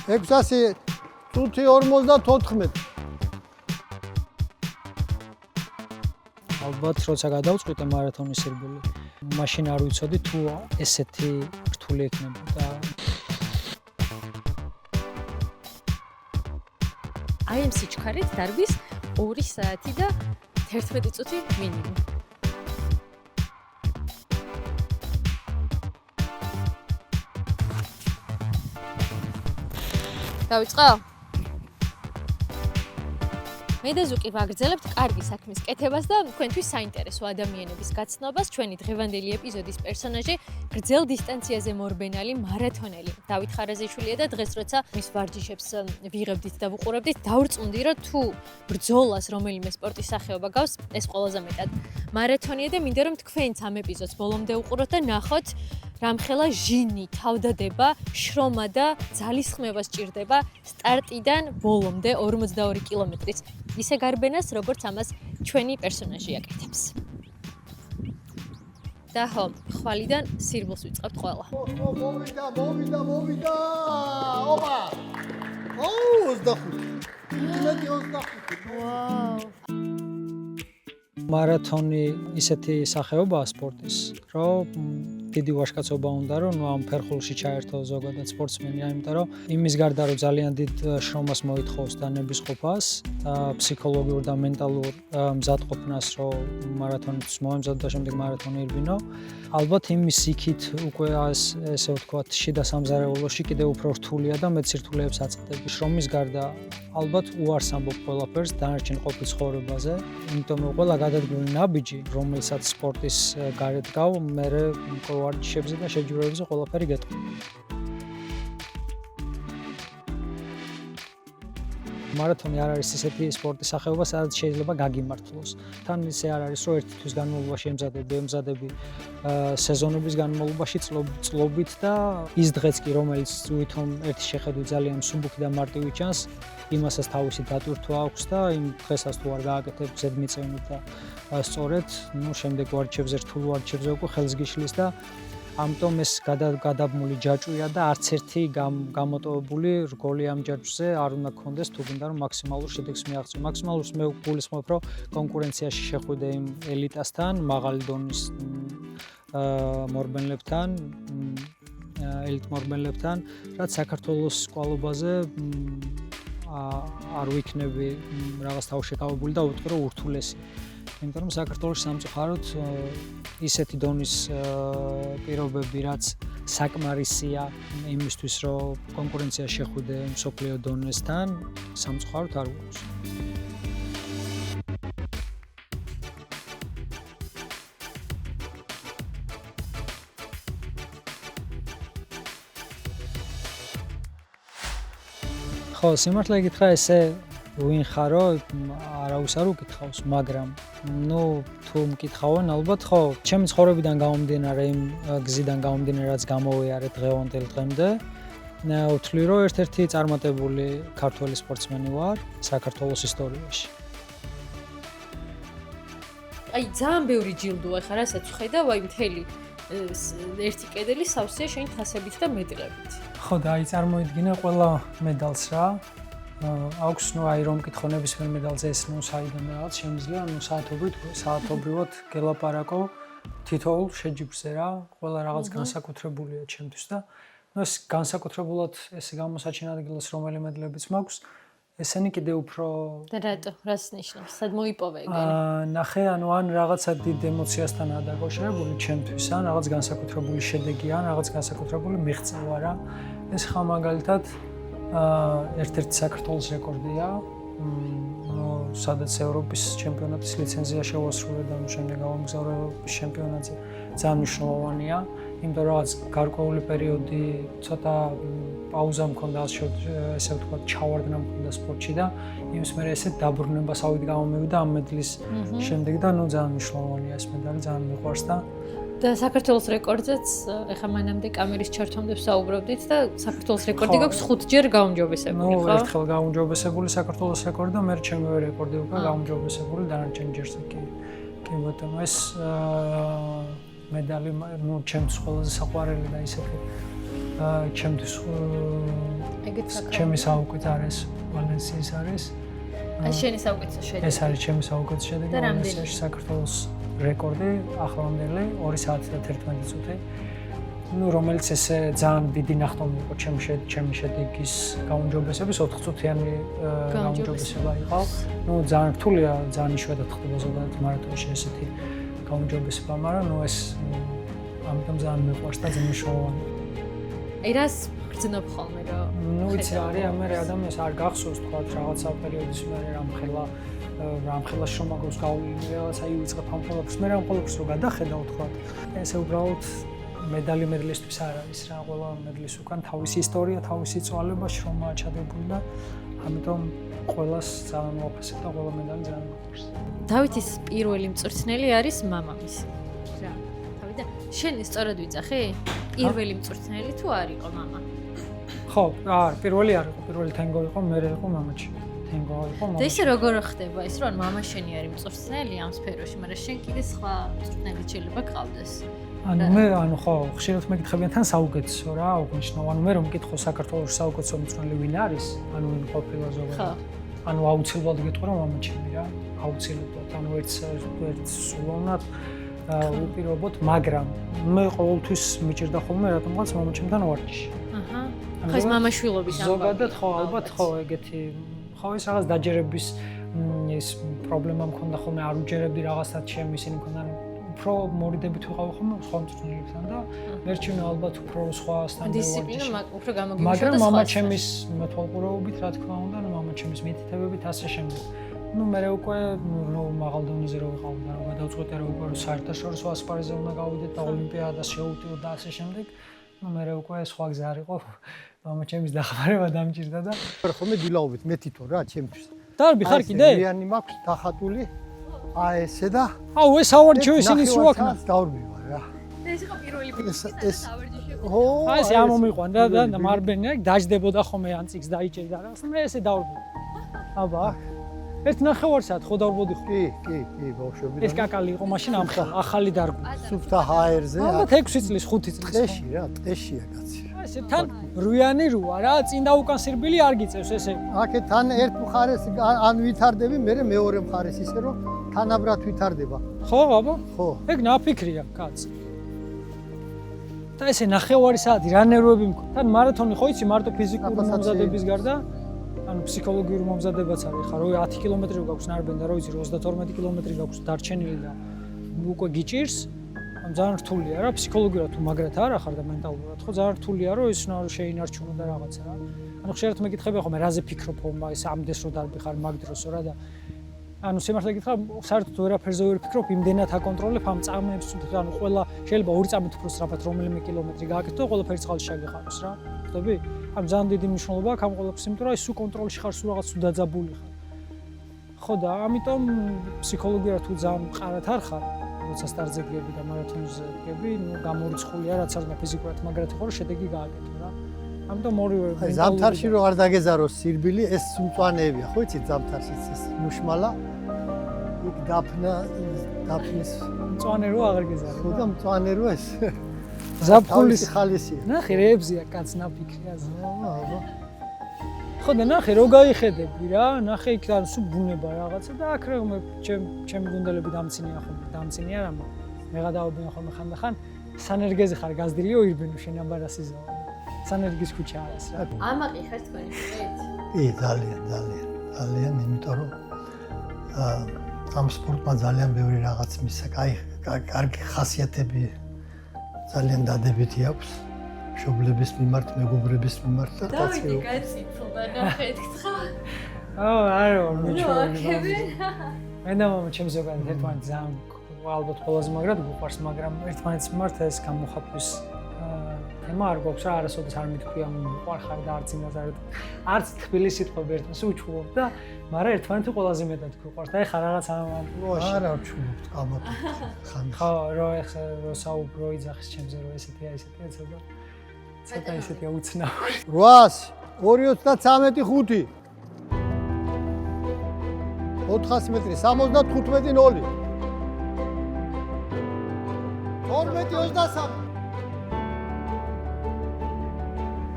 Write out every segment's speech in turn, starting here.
600 წუთი 54. ალბათ როცა გადავწყვიტე მარათონის სირბილი, მაშინ არ ვიცოდი თუ ესეთი რთული ექნებოდა. აი ამ სიჩქარით დარბის 2 საათი და 11 წუთი მინიმუმ. დავიწყო? მე და ზუკი ვაგრძელებთ კარგი საქმის კეთებას და თქვენთვის საინტერესო ადამიანების გაცნობას. ჩვენი დღევანდელი ეპიზოდის პერსონაჟი გრძელ დისტანციაზე მორბენალი მარათონელი დავით ხარაზიშვილია და დღეს როცა მის ვარჯიშებს ვიღებდით და ვუყურებდით, დავრწმუნდი, რომ თუ ბრძოლას რომელიმე სპორტის სახეობა გავს, ეს ყველაზე მეტად მარათონია და მინდა რომ თქვენც ამ ეპიზოდს ბოლომდე უყუროთ და ნახოთ რამხელა ჟინი, თავდადება, შრომა და ძალისხმევა სჭირდება სტარტიდან ბოლომდე 42 კილომეტრიც. ისე გარბენას, როგორც ამას ჩვენი პერსონაჟი აკეთებს. და ხო, ხვალიდან სირბილს ვიწყებთ ყველა. მოვიდა. ოპა! 25. ვაუ! მარათონი ისეთი სახეობაა სპორტის, რომ დიდი ვაჟკაცობა უნდა, რომ ამ ფერხულში ჩაერთო ზოგადად სპორტსმენი, იმიტომ რომ იმის გარდა რომ ძალიან დიდ შრომას მოითხოვს და ნებისყოფას და ფსიქოლოგიურ და მენტალურ მზადყოფნას, რომ მარათონისთვის მოემზადო და შემდეგ მარათონი ირბინო. ალბათ იმის იქით უკვე ესე ვთქვათ, შიდა სამზარეულოში კიდევ უფრო რთულია და მეც სირთულეებს აწყვეტები. შრომის გარდა ალბათ უარს ამბობ ყველაფერს დანარჩენ ყოფილ ცხოვრებაზე, იმიტომ რომ ყველა გადადგმული ნაბიჯი, რომელსაც სპორტის გარეთ გავ, მე ვარჯიშებზე და შეჯიბრებებზე ყველაფერი გეტყვი. მარათონი არ არის ისეთი სპორტის სახეობა, სადაც შეიძლება გაგიმართლოს. თან ისე არ არის, რომ ერთი თვის განმავლობაში ემზადები სეზონების განმავლობაში წლობით და ის დღეც კი, რომელიც ვითომ ერთი შეხედვით ძალიან მსუბუქი და მარტივი ჩანს, იმასაც თავისი დატვირთვა აქვს და იმ დღესაც თუ არ გააკეთებ ზედმიწევნით და სწორედ, შემდეგ ვარჯიშებზე, რთულ ვარჯიშებზე უკვე ხელს გიშლის და ამიტომ ეს გადაბმული ჯაჭვია და არც ერთი გამოტოვებული რგოლი ამ ჯაჭვზე არ უნდა გქონდეს თუ გინდა რომ მაქსიმალურ შედეგს მიაღწიო. მაქსიმალურს მე გულისხმობ, რომ კონკურენციაში შეხვიდე იმ ელიტასთან, მაღალი დონის მორბენლებთან, ელიტ მორბენლებთან, რაც საქართველოს სკვალობაზე არ ვიქნები რაღაც თავშეკავებული და ვიტყვი რომ ურთულესი. იმიტომ რომ საქართველოს სამწუხაროდ ისეთი დონის პირობები, რაც საკმარისია იმისთვის, რომ კონკურენცია შეხვიდე მსოფლიო დონესთან, სამწუხაროდ არ გვაქვს. ხო, სიმართლე გითხრა, ესე ვინ ხარო, არავის არ უკითხავს, მაგრამ თუ მკითხავენ, ალბათ ხო, ჩემი ცხოვრებიდან გამომდინარე, იმ გზიდან გამომდინარე, რაც გამოვიარე დღევანდელ დღემდე, ვთვლი, რომ ერთ-ერთი წარმატებული ქართველი სპორტსმენი ვარ საქართველოს ისტორიაში. აი, ძალიან ბევრი ჯილდოა ხა, რასაც ვხედავ, აი მთელი ერთი კედელი სავსეა შენი თასებით და მედლებით. ხო, და აი წარმოიდგინე ყველა მედალს რა. აქვს აი რომ მკითხო ნებისმიერ მედალზე ეს საიდან რაღაც შემიძლია საათობრივად გელაპარაკო თითოეულ შეჯიბრზე რა, ყველა რაღაც განსაკუთრებულია ჩემთვის და ეს განსაკუთრებულად ესე გამოსაჩენ ადგილას რომელი მედლებიც მაქვს, ესენი კიდევ უფრო და რატო? რას ნიშნავს? სად მოიპოვე ეგენი? ნახე, ან რაღაცა დიდ ემოციასთანაა დაკავშირებული ჩემთვის, ან რაღაც განსაკუთრებული შედეგი, ან რაღაც განსაკუთრებული მიღწევა რა. ეს ხა მაგალითად ერთ-ერთი საქართველოს რეკორდია, სადაც ევროპის ჩემპიონატის ლიცენზია შევასრულე და შემდეგ გავამგზავრე ევროპის ჩემპიონატზე. ძალიან მნიშვნელოვანია, იმიტომ რომ რაღაც გარკვეული პერიოდი ცოტა პაუზა მქონდა, ესე ვთქვათ, ჩავარდნა მქონდა სპორტში და იმის მერე ესე დაბრუნებასავით გამომივიდა ამ მედლის შემდეგ და ძალიან მნიშვნელოვანია ეს მედალი, ძალიან მიყვარს და საქართველოს რეკორდზეც ეხა მანამდე კამერის ჩართვამდე ვსაუბრობდით და საქართველოს რეკორდი გაქვს 5 ჯერ გაუმჯობესებული, ხო? ერთხელ გაუმჯობესებული საქართველოს რეკორდი და მე ჩემი რეკორდი უკვე გაუმჯობესებული დანარჩენ ჯერზე კი ბატონო ეს медали, ну, ჩემთვის ყველაზე საყვარელი და ისეთი ჩემთვის ეგეც ჩემი საუკეთესო არის ვალენსიის არის. აი შენი საუკეთესო შედეგი. ეს არის ჩემი საუკეთესო შედეგი და რამდენი? ვალენსიაში საქართველოს რეკორდი ახლანდელი 2 საათი და 11 წუთი. ну, რომელიც ესე ძალიან დიდი ნახტომი იყო ჩემი შედეგის გაუმჯობესების 4 წუთიანი გაუმჯობესება იყო. ну, ძალიან რთულია, ძალიან იშვიათად ხდება ზოგადად მარათონში ესეთი გაუმჯობესება, მაგრამ ну ეს ამიტომ ძალიან მიყვარს და ძალიან მნიშვნელოვანია. აი რას გრძნობ ხოლმე რომ ну, იცი რა არის, ამერ ადამიანს არ გახსოვს თქვა რაღაცა პერიოდის მერე რამხელა შრომაგოს გავლილი რაღაცა ივიწყებ ამ ყველაფერს, მე ამ ყველაფერს რო გადახედავ თქვა, ესე უბრალოდ მედლისთვის არ არის რა, ყველა მედლის უკან თავისი ისტორია, თავისი წვალება, შრომა ჩადებული და ამიტომ ყველას ძალიან მოვაფასებ და ყველა მედალი ძალიან მიყვარს. დავითის პირველი მწვრთნელი არის მამამისი. რა, თავიდან შენ სწორად ვიძახი? პირველი მწვრთნელი თუ არ იყო მამა? ხო, არა, პირველი არ იყო, პირველი თენგო იყო, მერე იყო მამაჩი. თენგო იყო და მამაჩი. ისე როგორ ხდება ის რომ მამა შენი არის მწვრთნელი ამ სფეროში, მაგრამ შენ კიდე სხვა მწვრთნელი შეიძლება გყავდეს? ანუ ხო, ხშირად მეკითხებიან თან საუკეთესო რა, უგნიშნო. ანუ მე რომ მკითხო საქართველოს საუკეთესო მწვრთნელი ვინ არის, ანუ ვინ ყოფილა ზოგადად. ანუ აუცილებლად გეტყვი რომ მამაჩემი რა, აუცილებლად. ანუ ერთ სულოვნად უპირობოდ, მაგრამ მე ყოველთვის მიჭირდა ხოლმე რატომღაც მამაჩემთან ვარჯიში. აჰა. ხო ეს მამაშვილობის ამბავი. ზოგადად ხო, ალბათ ხო, ეგეთი ხო ეს რაღაც დაჯერების ეს პრობლემა მქონდა ხოლმე, არ უჯერებდი რაღაცად ჩემ ისინი მქონდან უფრო მორიდებით ვიყავ ხოლმე სხვა მწვრთნელებთან და მერჩივნე ალბათ უფრო სხვასთან დისციპლინა უფრო გამოგიმუშავდა. მაგრამ მამაჩემის მეთვალყურეობით რა თქმა უნდა, მამაჩემის მითითებებით ასე შემდეგ. ну, მე უკვე მაღალ დონეზე რო ვიყავ და რა გადავწყვეტე რომ უკვე საერთაშორისო ასპარეზზე უნდა გავიდეთ და ოლიმპიადას შევუტიო და ასე შემდეგ. ну, მე უკვე სხვა გზა არ იყო. მამაჩემის დახმარება დამჭირდა და ხოლმე დილაობით მე თვითონ რა ჩემთვის. დარბი ხარ კიდე? რიანი მაქვს დახატული. აი ესე და აუ ეს ავარჯიშო ისინი სულ აქ დავრბივარ რა. ეს იყო პირველი ეს ავარჯიში. ო აი ეს ამომიყვან და მარბენი აქ დაждდებოდა ხოლმე ან წიგს დაიჭერდა რაღაც და მე ესე დავრბი. აბა ერთ ნახევარსად ხო დავრბოდი ხო? კი, ბავშვები. ეს კაკალი იყო მაშინ ახალი დარგვი. სუფთა ჰაერზე. ალბათ 6 წლის, 5 წლის. ტყეში რა, ტყეშია კაცი. ესე თან რვიანი როა რა, წინ და უკან სირბილი არ გიწევს ესე. აქეთ თან ერთ მხარეს ან ვითარდები, მე მეორე მხარეს ისე რომ თანაბრად ვითარდება. ხო, აბა? ხო. ეგ ნაფიქრია, კაცი. და ესე ნახევარი საათი რა ნერვები მქონდა. თან მარათონი ხო იცი მარტო ფიზიკური მომზადების გარდა, ანუ ფსიქოლოგიური მომზადებაც არის. ხა რო 10 კილომეტრი გაქვს ნარბენ და რო იცი 32 კილომეტრი გაქვს დარჩენილი და უკვე გიჭირს, ამ ძალიან რთულია რა, ფსიქოლოგიურად თუ მაგრად არა ხარ და მენტალურად, ხო ძალიან რთულია რომ ის უნდა შეინარჩუნო და რაღაცა რა. ანუ ხშირად მეკითხები ხოლმე რაზე ფიქრობ ხოლმე ეს ამდენს რო დარბი ხარ მაგ დროსო რა და ანუ სიმართლე გითხრა, საერთოდ ვერაფერზე ვერ ფიქრობ, იმდენად აკონტროლებ ამ წამებს, ანუ ყველა შეიძლება 2 წამით უფრო სწრაფად რომელიმე კილომეტრი გააკეთო და ყველაფერი წყალში შეგეხაროს რა. ხვდები? ანუ ძალიან დიდი მნიშვნელობა აქვს ამ ყველაფერს, იმიტომ რომ აი სულ კონტროლში ხარ, სულ რაღაც სულ დაძაბული ხარ. ხო და ამიტომ ფსიქოლოგიურად თუ ძალიან მყარად არ ხარ, როცა სტარტზე დგები და მარათონზე დგები, ну გამორიცხულია რაც არის ფიზიკურად, მაგრამ ხო რომ შედეგი გააკეთო რა. ამიტომ ორივე ზამთარში რო არ დაგეზაროს სირბილი, ეს მწვანეებია, ხო იცით ზამთარშიც ეს მუშმალა იქ დაფნის მწვანე რო აღარ გეზარო. ხო და მწვანე რო ეს ზაფხულის ხალისია. ნახე რეებზია კაც ნაფიქრიაზე. აბა. ხო და ნახე რო გაიხედები რა, ნახე იქ არის სულ ბუნება რაღაცა და აქ რა ჩემი გუნდელები დამცინია ხოლმე, დამცინია რა მე გადავობენ ხოლმე ხანდახან სანერგეზე ხარ გაზრდილიო ირბენო შენ ამბარასიზო. სანერგის ქუჩა არის რა. ამაყი ხარ თქვენი შეგეთ? კი, ძალიან, იმიტომ რომ ამ სპორტმა ძალიან ბევრი რაღაც მისცა, კარგი ხასიათები ძალიან დადებითი აქვს. მშობლების მიმართ, მეგობრების მიმართ და დავიდი გაწიფლდა ნახეთ ხა. არა, მიჩვენა. მოაქები. მე და მამა ჩემს ზოგადად ერთმანეთს ძალიან ალბათ ყველაზე მაგრად გვყვარს, მაგრამ ერთმანეთს მიმართ ეს გამოხატვის თემა არ გვაქვს რა, არასოდეს არ მithქვია მიყვარ ხარ და არც იმას არც თბილი სიტყვები ერთმანეთს უჩვენებ და მაგრამ ერთმანეთი ყველაზე მეტად გვყვარს და ეხლა რაღაც არა ვჩვენებთ ალბათ ხან ხო რო ეხლა რო საუბრო იძახის ჩემზე რომ ესეთია ცოტა ესეთია უცნაური 800 233 400 მეტრი 75-0 12-23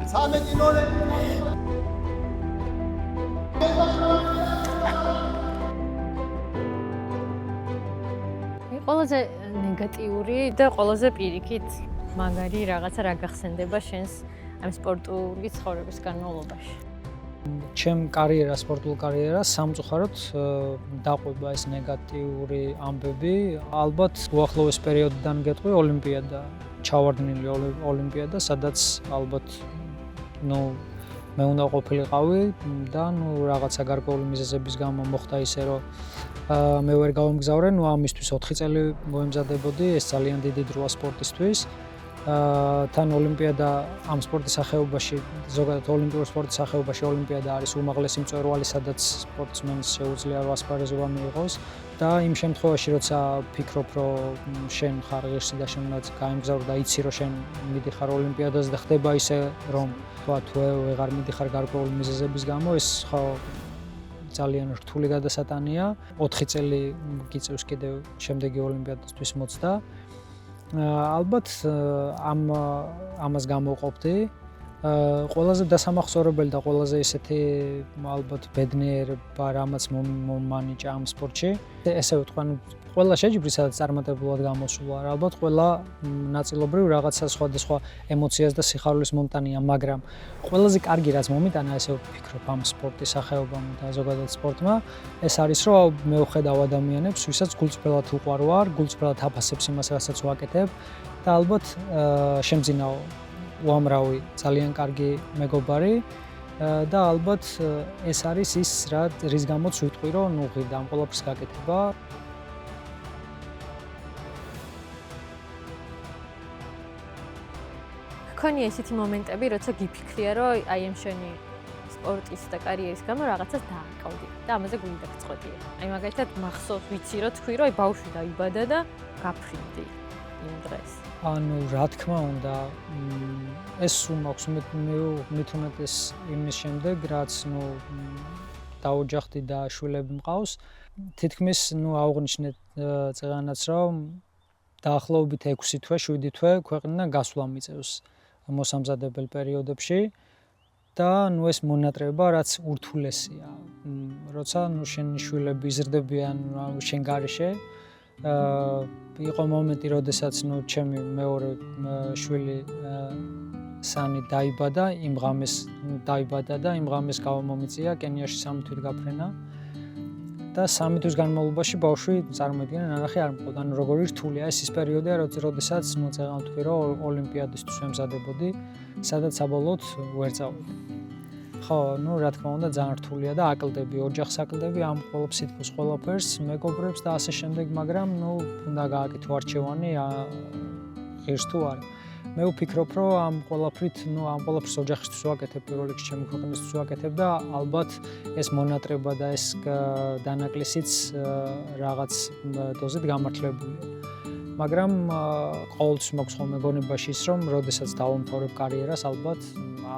13-0 ყველაზე ნეგატიური და ყველაზე პირიქით მაგარი რაღაცა რა გახსენდება შენს ამ სპორტული ცხოვრების განმავლობაში? ჩემ კარიერა, სპორტულ კარიერა სამწუხაროდ დაყვება ეს ნეგატიური ამბები. ალბათ უახლოეს პერიოდიდან გეტყვი ოლიმპიადა, ჩავარდნილი ოლიმპიადა, სადაც ალბათ მე უნდა ყოფილიყავი და რაღაცა გარკვეული მიზეზების გამო მოხდა ისე, რომ მე ვერ გავამგზავრე, ამისთვის 4 წელი მოემზადებოდი, ეს ძალიან დიდი დროა სპორტისთვის. თან ოლიმპიადა ამ სპორტის სახეობაში, ზოგადად ოლიმპიური სპორტის სახეობაში ოლიმპიადა არის უმაღლესი მწვერვალი, სადაც სპორტსმენს შეუძლია ასპარეზობა მიიღოს და იმ შემთხვევაში, როცა ფიქრობ, რომ შენ ხარ ღირსი და შენ უნდა გაემგზავრე და იცი, რომ შენ მიდიხარ ოლიმპიადაზე და ხდება ისე, რომ თუ ვეღარ მიდიხარ გარკვეული მიზეზების გამო, ეს ხო ძალიან რთული გადასატანია. 4 წელი გიწევს კიდევ შემდეგი ოლიმპიადისთვის მოწდა. ალბათ ამას გამოვყოფდი. ყველაზე დასამახსოვრებელი და ყველაზე ესეთი ალბათ ბედნიერება რამაც მომანიჭა ამ სპორტში. ესე ვთქვა, ყველა შეჯიბრი სადაც წარმატებულად გამოსულა, ალბათ ყველა ნაწილობრივ რაღაცა სხვადასხვა ემოციას და სიხარულის მომტანია, მაგრამ ყველაზე კარგი რაც მომიტანა, ესე ვფიქრობ ამ სპორტის სახეობამ და ზოგადად სპორტმა, ეს არის, რომ მე ვხედავ ადამიანებს, ვისაც გულწრფელად უყვარ ვარ, გულწრფელად აფასებს იმას, რასაც ვაკეთებ და ალბათ შემძინაო უამრავი ძალიან კარგი მეგობარი და ალბათ ეს არის ის რის გამოც ვიტყვი, რომ ღირდა ამ ყველაფრის გაკეთება. ქონია ისეთი მომენტები, როცა გიფიქრია, რომ აი ამ შენი სპორტის და კარიერის გამო რაღაცას დააკავდი და ამაზე გული დაგწყვეტია. აი მაგალითად მახსოვს, ვიცი რომ თქვი, რომ აი ბავშვი დაიბადა და გაფრინდი იმ დღეს. რა თქმა უნდა, ეს სულ მაქვს მით უმეტეს იმის შემდეგ, რაც დაოჯახდი და შვილები მყავს. თითქმის აღვნიშნეთ წეღანაც, რომ დაახლოებით 6 თვე, 7 თვე ქვეყნიდან გასვლა მიწევს მოსამზადებელ პერიოდებში და ეს მონატრება, რაც ურთულესია. როცა შენი შვილები იზრდებიან შენ გარეშე, იყო მომენტი, როდესაც ჩემი მეორე შვილი სანი დაიბადა, იმ ღამეს დაიბადა და იმ ღამეს გამომიწია კენიაში 3 თვით გაფრენა და 3 თვის განმავლობაში ბავშვი წარმოიდგინე ნანახი არ მყავდა. როგორი რთულია ეს პერიოდია, როდესაც წეღან თქვი, რომ ოლიმპიადისთვის ვემზადებოდი, სადაც საბოლოოდ ვერ წავედი. ხო, რა თქმა უნდა, ძალიან რთულია და აკლდები, ოჯახს აკლდები, ამ სიტყვის ყველაფერს, მეგობრებს და ასე შემდეგ, მაგრამ უნდა გააკეთო არჩევანი, ღირს თუ არა. მე ვფიქრობ, რომ ამ ყველაფრის ოჯახისთვის ვაკეთებ, პირველ რიგში ჩემი ქვეყნისთვის ვაკეთებ და ალბათ ეს მონატრება და ეს დანაკლისიც რაღაც დოზით გამართლებულია. მაგრამ ყოველთვის მაქვს ხოლმე გონებაში ის, რომ როდესაც დავამთავრებ კარიერას, ალბათ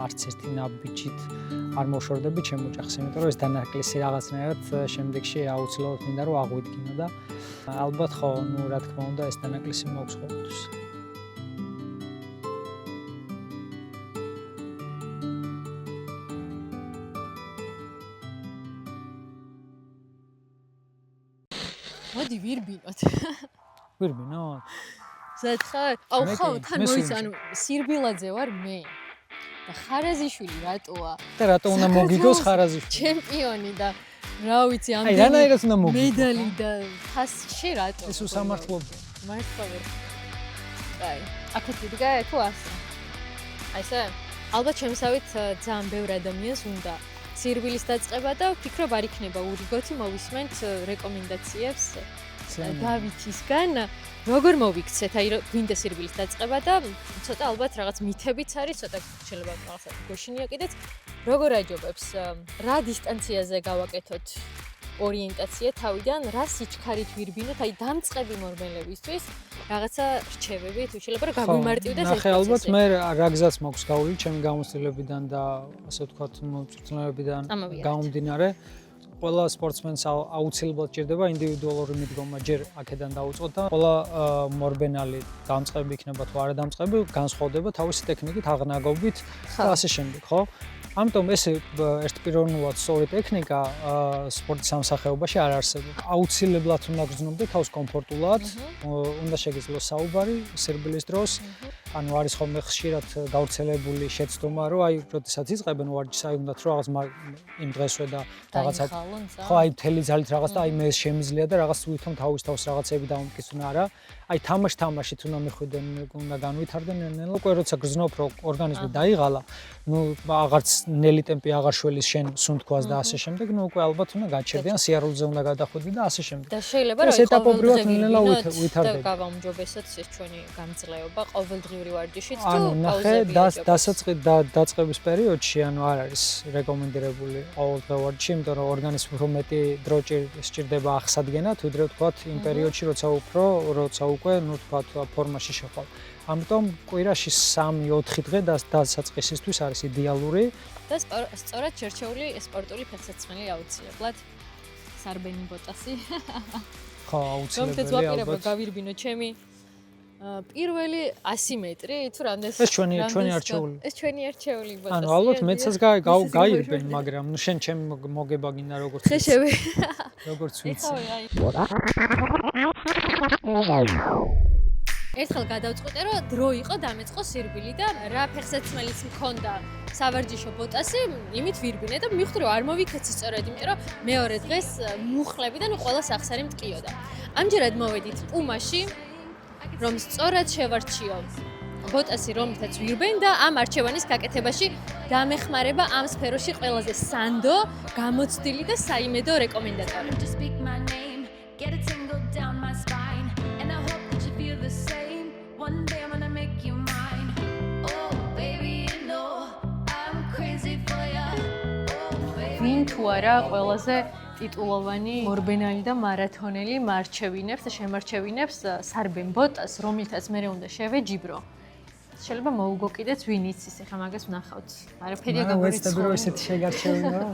არც ერთი ნაბიჯით არ მოშორდები ჩემ ოჯახს, იმიტომ რომ ეს დანაკლისი რაღაცნაირად შემდეგში აუცილებლად მინდა რომ აღვიდგინო და ალბათ ხო, რა თქმა უნდა, ეს დანაკლისი მაქვს ყოველთვის. მოდი ვირბინოთ. ვირბინოთ? ზედ ხარ? აუ ხო, თან მოიცა, სირბილაძე ვარ მე. და ხარაზიშვილი რატოა? და რატო უნდა მოგიგოს ხარაზიშვილი? ჩემპიონი და რა ვიცი, აი რანაირად უნდა მოგიგო? მედალი და თასში რატო? ეს უსამართლობია. მართლობა. აი, აქეთ ვიდგა თუ ასე. აი ესე? ალბათ შემსავით ძალიან ბევრ ადამიანს უნდა სირბილის დაწყება და ვფიქრობ არ იქნება ურიგოთი მოვისმენთ რეკომენდაციებს დავითისგან. როგორ მოვიქცეთ, აი გვინდა სირბილის დაწყება და ცოტა ალბათ რაღაც მითებიც არის, ცოტა შეიძლება რაღაცა გვეშინია კიდეც. როგორ აჯობებს, რა დისტანციაზე გავაკეთოთ ორიენტაცია თავიდან, რა სიჩქარით ვირბინოთ, აი დამწყები მორბელებისთვის, რაღაცა რჩევები თუ შეიძლება რომ გაგვიმარტივდეს ეს პროცესი. ნახე, ალბათ მე რა გზაც მაქვს გავლილი ჩემი გამოცდილებიდან და ასე ვთქვათ, მწვრთნელებიდან გამომდინარე. ყველა სპორტსმენს აუცილებლად ჭირდება ინდივიდუალური მიდგომა, ჯერ აქედან დაუწყოთ და ყველა მორბენალი დამწყები იქნება თუ არა დამწყები, განსხვავდება თავისი ტექნიკით, აღნაგობით და ასე შემდეგ, ხო? ამიტომ ესე ერთპიროვნულად სწორი ტექნიკა სპორტის სამსახეობაში არ არსებობს. აუცილებლად უნდა გრძნობდე თავს კომფორტულად, უნდა შეგიძლიოს საუბარი სირბილის დროს. ანუ არის ხოლმე ხშირად გავრცელებული შეცდომა, რომ აი, როდესაც იწყებენ ვარჯიშს, აი უნდათ რომ რაღაც იმ დღესვე და რაღაცა ხო, აი მთელი ძალით რაღაც და აი მე შემიძლია და რაღაც ვითომ თავის თავს რაღაცები დავამტკიცონ არა. აი თამაშით უნდა მიხვიდენ, უნდა განვითარდნენ ნელ-ნელა. უკვე როცა გრძნობ, რომ ორგანიზმი დაიღალა, ნუ აღარც ნელი ტემპი აღარ შველის შენ სუნთქვას და ასე შემდეგ, ნუ უკვე ალბათ უნდა გაჩერდიან, სიარულზე უნდა გადახვიდე და ასე შემდეგ. და შეიძლება რომ ეტაპობრივად ნელ-ნელა ვითარდება. და გავაუმჯობესოთ ეს ჩვენი გამძლეობა ყოველდღიური ვარჯიშით თუ ანუ ნახე დაწყების პერიოდში ანუ არ არის რეკომენდირებული ყოველდღე ვარჯიში, იმიტომ რომ ორგანიზმი უფრო მეტი დრო სჭირდება აღსადგენად, ვიდრე ვთქვათ იმ პერიოდში, როცა უკვე ნუ ვთქვათ ფორმაში შეყავ. ამიტომ კვირაში 3-4 დღე დასაწყისისთვის არის იდეალური და სწორად შერჩეული სპორტული ფეხსაცმელი აუცილებლად სარბენი ბოტასი. ხო, აუცილებელია. რომთაც ვაპირებო გავირბინო ჩემი პირველი 100 მეტრი თუ რამდენს ეს ჩვენი არჩეული. ეს ჩვენი არჩეული ბოტასი. ანუ ალბათ მეცაც გაირბენ, მაგრამ ნუ შენ ჩემ მოგება გინდა როგორც ხეშები. როგორც ვიცი. ერთხელ გადავწყვიტე, რომ დრო იყო დამეწყო სირბილი და რა ფეხსაცმელიც მქონდა სავარჯიშო ბოტასი, იმით ვირბინე და მივხვდი, რომ არ მოვიქეცი სწორედ, იმიტომ რომ მეორე დღეს მუხლები და ნუ ყველა სახსარი მტკიოდა. ამჯერად მოვედით პუმაში, რომ სწორად შევარჩიო ბოტასი, რომლითაც ვირბენ და ამ არჩევანის გაკეთებაში გამეხმარება ამ სფეროში ყველაზე სანდო, გამოცდილი და საიმედო რეკომენდატორი. ვინ თუ არა ყველაზე ტიტულოვანი მორბენალი და მარათონელი მარჩევინებს და შემარჩევინებს სარბენ ბოტას, რომლითაც მე უნდა შევეჯიბრო. შეიძლება მოუგო კიდეც ვინ იცის, ეხლა მაგას ვნახავთ. არაფერია გავიცნობ რომ ესეთი შეგარჩევინა რომ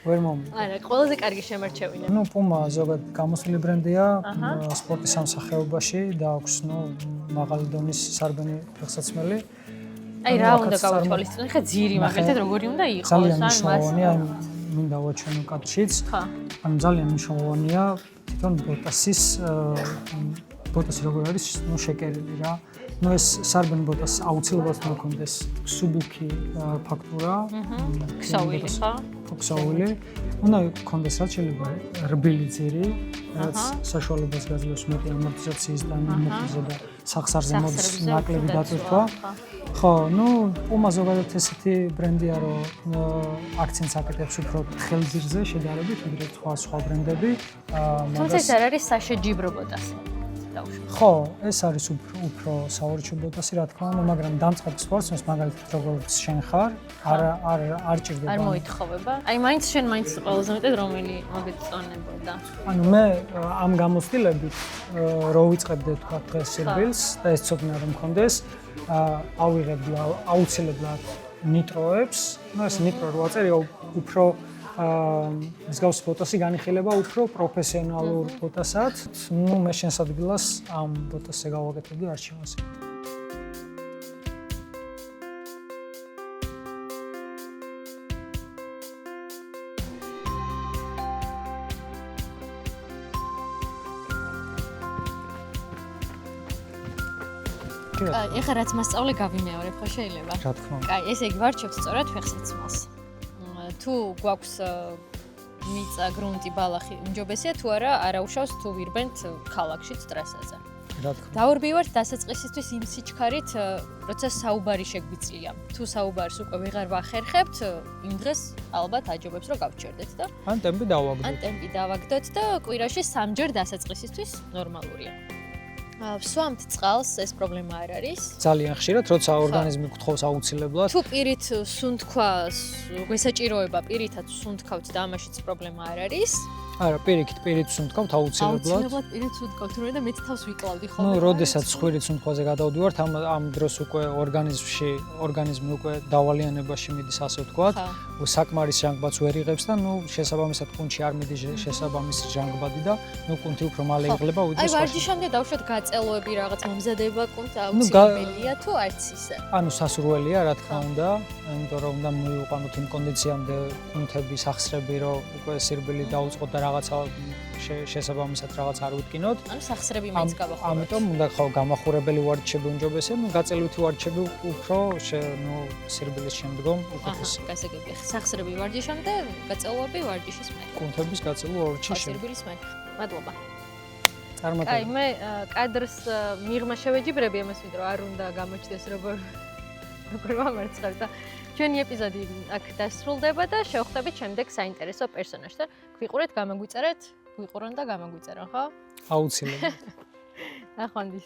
ვერ მომი. არა, ყველაზე კარგი შემარჩევინა. ნუ პუმა ზოგადად გამოსული ბრენდია სპორტის სამსახეობაში და აქვს ნუ მაღალი დონის სარბენი ფეხსაცმელი. აი რა უნდა გავათვალისწინო, ხა ძირი მაგალითად როგორი უნდა იყოს ძალიან მნიშვნელოვანია, მინდა ვაჩვენო კადრშიც. ანუ ძალიან მნიშვნელოვანია თვითონ ბოტასი როგორ არის, ნუ შეკერილი რა. ნუ ეს სარბენი ბოტას აუცილებლად უნდა ჰქონდეს სუბუქი ფაქტურა, ქსოვილი ხო? ქსოვილი. უნდა ჰქონდეს რაც შეიძლება რბილი ძირი, რაც საშუალებას გაძლევს მეტი ამორტიზაციის და მუხლზე და სახსარზე მოდის ნაკლები დატვირთვა. ხო, ნუ პუმა ზოგადად ესეთი ბრენდია, რომ აქცენტს აკეთებს უფრო ხელძირზე შედარებით, ვიდრე სხვა ბრენდები. თუმცა ეს არ არის საშეჯიბრო ბოტასი. ხო, ეს არის უფრო სავარჯიშო ბოტასი, რა თქმა უნდა, მაგრამ დამწყებ სპორტსმენს მაგალითად როგორც შენ ხარ, არ ჭირდება. არ მოითხოვება. აი მაინც ყველაზე მეტად რომელი მოგეწონებოდა. ანუ მე ამ გამოცდილებით რო ვიწყებდე თქვა დღეს სირბილს და ეს ცოდნა რომ მქონდეს, ავიღებდი აუცილებლად ნიტროებს. ნუ ეს ნიტრო რო აწერი უფრო მსგავს ბოტასი განიხილება უფრო პროფესიონალურ ბოტასად. ნუ მე შენს ადგილას ამ ბოტასზე გავაკეთებდი არჩევანს. ეხლა რაც მასწავლე გავიმეორებ, ხო შეიძლება? რა თქმა უნდა. კაი, ესე იგი ვარჩევთ სწორად ფეხსაცმელს. თუ გვაქვს მიწა, გრუნტი, ბალახი, უმჯობესია თუ არა, არაუშავს თუ ვირბენთ ქალაქში სტრესაზე. რა თქმა უნდა. დაურბივართ დასაწყისისთვის იმ სიჩქარით, როცა საუბარი შეგვიძლია. თუ საუბარს უკვე ვეღარ ვახერხებთ, იმ დღეს ალბათ აჯობებს რომ გავჩერდეთ და ან ტემპი დავაგდოთ და კვირაში 3-ჯერ დასაწყისისთვის ნორმალურია. ვსვამთ წყალს, ეს პრობლემა არ არის. ძალიან ხშირად, როცა ორგანიზმი გთხოვს აუცილებლად. თუ პირით სუნთქვა, გვესაჭიროება პირითაც სუნთქავთ და ამაშიც პრობლემა არ არის. არა, პირიც უნდკავთ აუცილებლად. აუცილებლად პირიც ვთქვათ, რომ და მეც თავს ვიკლავდი ხოლმე. ნუ, როდესაც ხვირიც უნდქვაზე გადავდივართ, ამ დროს უკვე ორგანიზმი უკვე დავალიანებაში მიდის, ასე ვთქვათ. საკმარის ჟანგბადს ვერ იღებს და ნუ შესაბამისად კუნთში არ მიდის შესაბამისი ჟანგბადი და ნუ კუნთი უფრო მალე იღლება ვიდრე აი სხვა. ვარჯიშამდე დავუშვათ გაწელოები რაღაც მომზადება კუნთს აუცილებელია თუ არც ისე? ანუ სასურველია, რა თქმა უნდა, იმიტომ რომ უნდა მივიყვანოთ იმ კონდიციამდე კუნთების ახსრები, რომ უკვე სირბილი დაუწყოთ და რაღაცა შესაბამისად რაღაც არ ვიტკინოთ. ანუ სახსრები მაინც გავახუროთ. ამიტომ უნდა ხო გამახურებელი ვარჯიშები უმჯობესია, ნუ გაწელვითი ვარჯიშები უფრო ნუ სირბილის შემდგომ უკეთესია. გასაგებია. სახსრები ვარჯიშამდე, გაწელოები ვარჯიშის მე. კუნთების გაწელვა ვარჯიშის შემდეგ. სირბილის მე. მადლობა. წარმატება. აი მე კადრს მიღმა შევეჯიბრები ამას ვიდრე რომ არ უნდა გამოჩნდეს როგორ ვამარცხებ და ჩვენი ეპიზოდი აქ დასრულდება და შევხვდებით შემდეგ საინტერესო პერსონაჟთან. გვიყურეთ, გამაგვიწერეთ, გვიყურონ და გამაგვიწერონ, ხო? აუცილებლად. ნახვამდის.